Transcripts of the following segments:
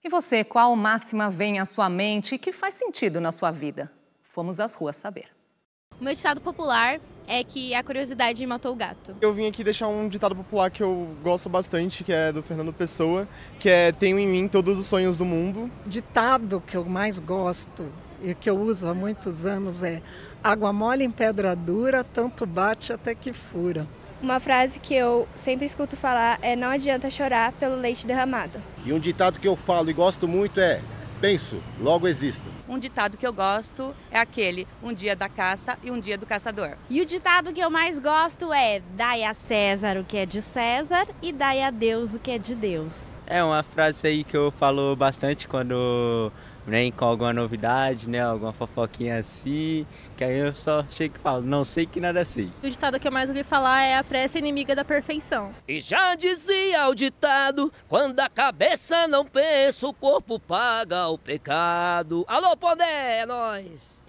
E você, qual máxima vem à sua mente e que faz sentido na sua vida? Fomos às ruas saber. O meu ditado popular é que a curiosidade matou o gato. Eu vim aqui deixar um ditado popular que eu gosto bastante, que é do Fernando Pessoa, que é: tenho em mim todos os sonhos do mundo. Ditado que eu mais gosto e que eu uso há muitos anos é: água mole em pedra dura, tanto bate até que fura. Uma frase que eu sempre escuto falar é: não adianta chorar pelo leite derramado. E um ditado que eu falo e gosto muito é: penso, logo existo. Um ditado que eu gosto é aquele: um dia da caça e um dia do caçador. E o ditado que eu mais gosto é: dai a César o que é de César e dai a Deus o que é de Deus. É uma frase aí que eu falo bastante quando vem com alguma novidade, né, alguma fofoquinha assim, que aí eu só chego e falo: não sei que nada sei. O ditado que eu mais ouvi falar é: a pressa é inimiga da perfeição. E já dizia o ditado: quando a cabeça não pensa, o corpo paga o pecado. Alô, Pondé, é nóis!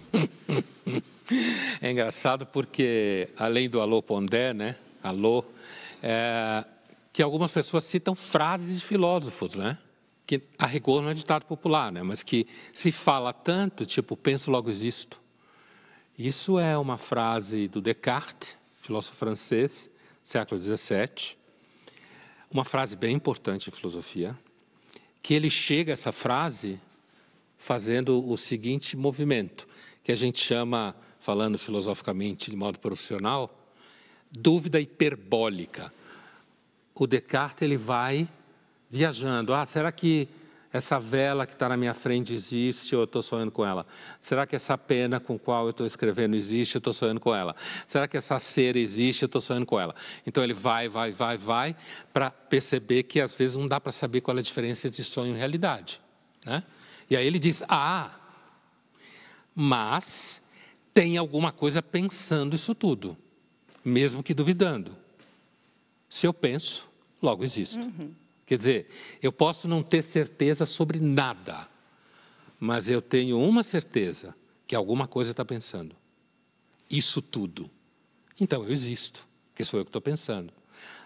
É engraçado porque, além do alô Pondé, né, alô, que algumas pessoas citam frases de filósofos, né, que a rigor não é ditado popular, né, mas que se fala tanto, tipo, penso logo existo. Isso é uma frase do Descartes, filósofo francês, século XVII, uma frase bem importante em filosofia, que ele chega a essa frase fazendo o seguinte movimento, que a gente chama, falando filosoficamente de modo profissional, dúvida hiperbólica. O Descartes, ele vai viajando. Será que essa vela que está na minha frente existe ou eu estou sonhando com ela? Será que essa pena com qual eu estou escrevendo existe ou eu estou sonhando com ela? Será que essa cera existe ou eu estou sonhando com ela? Então ele vai, para perceber que às vezes não dá para saber qual é a diferença entre sonho e realidade, né? E aí ele diz: mas tem alguma coisa pensando isso tudo, mesmo que duvidando. Se eu penso, logo existo. Quer dizer, eu posso não ter certeza sobre nada, mas eu tenho uma certeza, que alguma coisa está pensando. Isso tudo. Então eu existo, porque sou eu que estou pensando.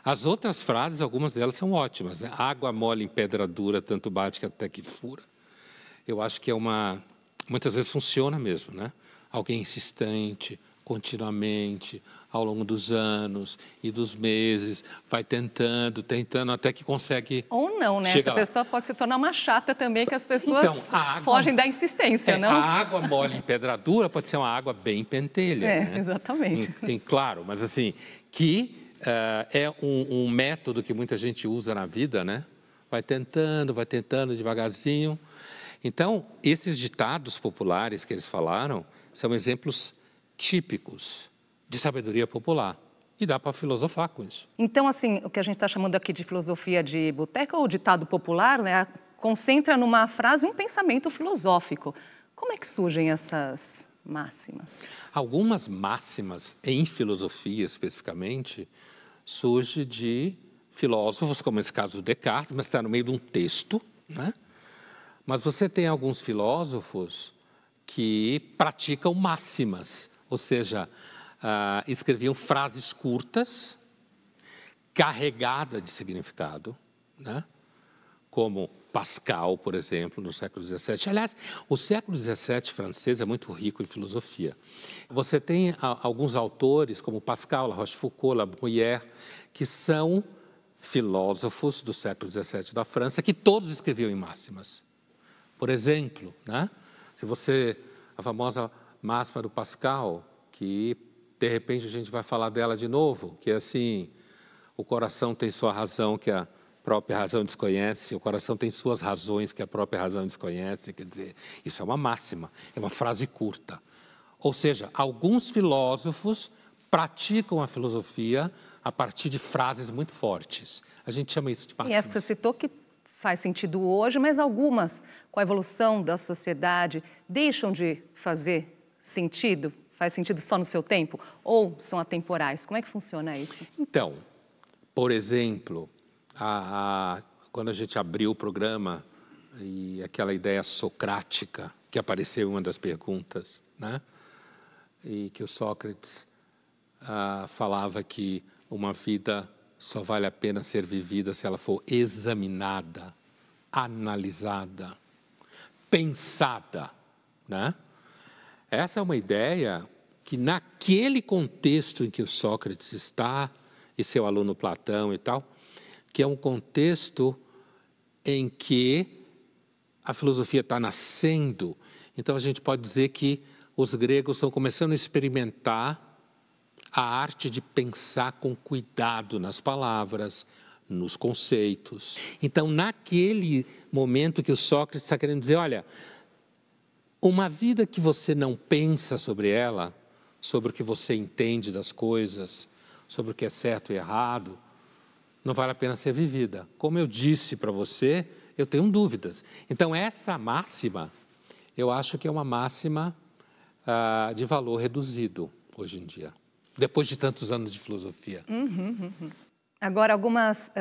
As outras frases, algumas delas são ótimas, né? Água mole em pedra dura, tanto bate que até que fura. Eu acho que muitas vezes funciona mesmo, né? Alguém insistente, continuamente, ao longo dos anos e dos meses, vai tentando, até que consegue. Ou não, né? Essa pessoa pode se tornar uma chata também, que as pessoas fogem da insistência, não? A água mole em pedra dura pode ser uma água bem pentelha. Né? Exatamente. Claro, mas assim, que é um método que muita gente usa na vida, né? Vai tentando devagarzinho. Então, esses ditados populares que eles falaram são exemplos típicos de sabedoria popular. E dá para filosofar com isso. Então, assim, o que a gente está chamando aqui de filosofia de boteca ou ditado popular, né, concentra numa frase um pensamento filosófico. Como é que surgem essas máximas? Algumas máximas, em filosofia especificamente, surgem de filósofos, como esse caso do Descartes, mas está no meio de um texto, né? Mas você tem alguns filósofos que praticam máximas, ou seja, escreviam frases curtas, carregadas de significado, né? Como Pascal, por exemplo, no século XVII. Aliás, o século XVII francês é muito rico em filosofia. Você tem alguns autores, como Pascal, La Rochefoucauld, La Bruyère, que são filósofos do século XVII da França, que todos escreviam em máximas. Por exemplo, né? A famosa máxima do Pascal, que de repente a gente vai falar dela de novo, que é assim: o coração tem sua razão que a própria razão desconhece, o coração tem suas razões que a própria razão desconhece. Quer dizer, isso é uma máxima, é uma frase curta. Ou seja, alguns filósofos praticam a filosofia a partir de frases muito fortes. A gente chama isso de máximas. E essa que você citou que faz sentido hoje, mas algumas, com a evolução da sociedade, deixam de fazer sentido? Faz sentido só no seu tempo? Ou são atemporais? Como é que funciona isso? Então, por exemplo, quando a gente abriu o programa e aquela ideia socrática que apareceu em uma das perguntas, né? E que o Sócrates falava que uma vida só vale a pena ser vivida se ela for examinada analisada, pensada, né? Essa é uma ideia que, naquele contexto em que o Sócrates está, e seu aluno Platão e tal, que é um contexto em que a filosofia está nascendo. Então, a gente pode dizer que os gregos estão começando a experimentar a arte de pensar com cuidado nas palavras, nos conceitos. Então, naquele momento que o Sócrates está querendo dizer, olha, uma vida que você não pensa sobre ela, sobre o que você entende das coisas, sobre o que é certo e errado, não vale a pena ser vivida. Como eu disse para você, eu tenho dúvidas. Então, essa máxima, eu acho que é uma máxima de valor reduzido hoje em dia, depois de tantos anos de filosofia. Agora, algumas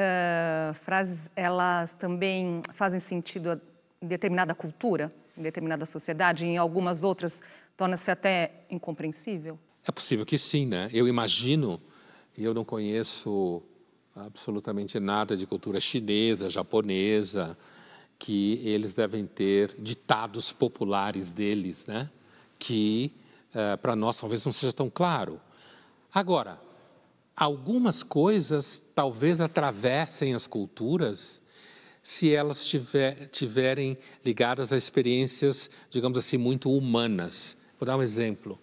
frases, elas também fazem sentido em determinada cultura, em determinada sociedade, e em algumas outras torna-se até incompreensível? É possível que sim, né? Eu imagino, e eu não conheço absolutamente nada de cultura chinesa, japonesa, que eles devem ter ditados populares deles, né? Que para nós talvez não seja tão claro. Agora, algumas coisas talvez atravessem as culturas se elas tiverem ligadas a experiências, digamos assim, muito humanas. Vou dar um exemplo.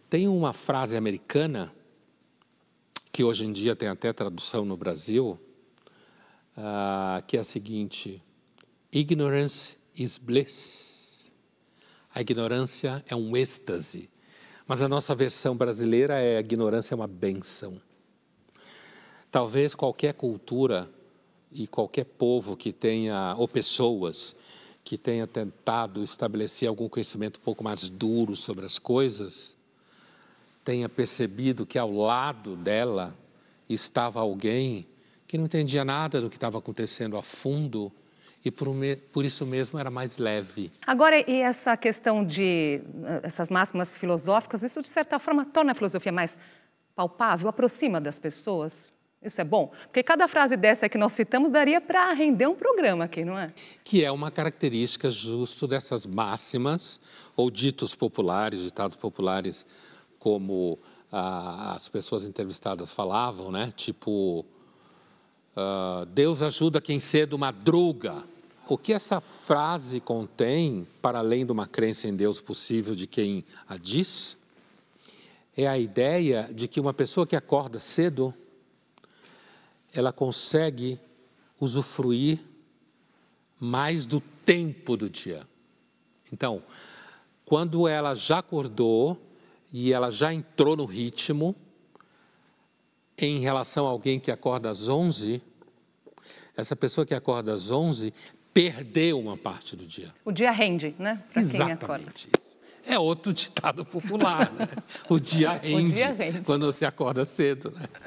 Tem uma frase americana, que hoje em dia tem até tradução no Brasil, que é a seguinte: ignorance is bliss. A ignorância é um êxtase. Mas a nossa versão brasileira é a ignorância é uma bênção. Talvez qualquer cultura e qualquer povo que tenha, ou pessoas que tenha tentado estabelecer algum conhecimento um pouco mais duro sobre as coisas, tenha percebido que ao lado dela estava alguém que não entendia nada do que estava acontecendo a fundo e por isso mesmo era mais leve. Agora, e essa questão de essas máximas filosóficas, isso de certa forma torna a filosofia mais palpável, aproxima das pessoas? Isso é bom? Porque cada frase dessa que nós citamos daria para render um programa aqui, não é? Que é uma característica justo dessas máximas ou ditados populares, como as pessoas entrevistadas falavam, né? Tipo, Deus ajuda quem cedo madruga. O que essa frase contém, para além de uma crença em Deus possível de quem a diz, é a ideia de que uma pessoa que acorda cedo, ela consegue usufruir mais do tempo do dia. Então, quando ela já acordou e ela já entrou no ritmo, em relação a alguém que acorda às 11, essa pessoa que acorda às 11 perdeu uma parte do dia. O dia rende, né? Pra Exatamente. Quem é outro ditado popular, né? O dia rende quando você acorda cedo, né?